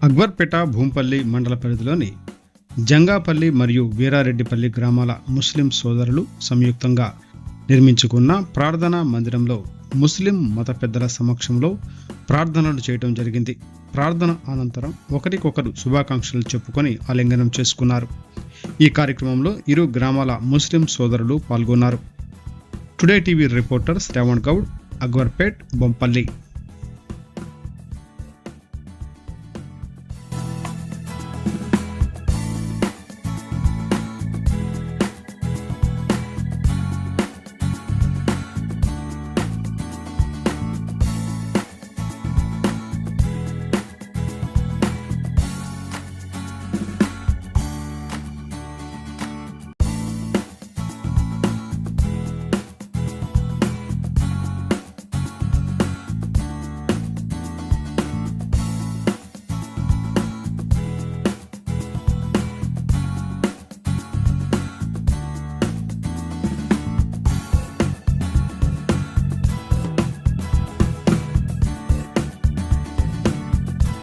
అక్బర్పేట భూంపల్లి మండల పరిధిలోని జంగాపల్లి మరియు వీరారెడ్డిపల్లి గ్రామాల ముస్లిం సోదరులు సంయుక్తంగా నిర్మించుకున్న ప్రార్థనా మందిరంలో ముస్లిం మత పెద్దల సమక్షంలో ప్రార్థనలు చేయడం జరిగింది. ప్రార్థన అనంతరం ఒకరికొకరు శుభాకాంక్షలు చెప్పుకొని ఆలింగనం చేసుకున్నారు. ఈ కార్యక్రమంలో ఇరు గ్రామాల ముస్లిం సోదరులు పాల్గొన్నారు. Today TV reporter Shravan Goud, Akbarpet, Bompalli.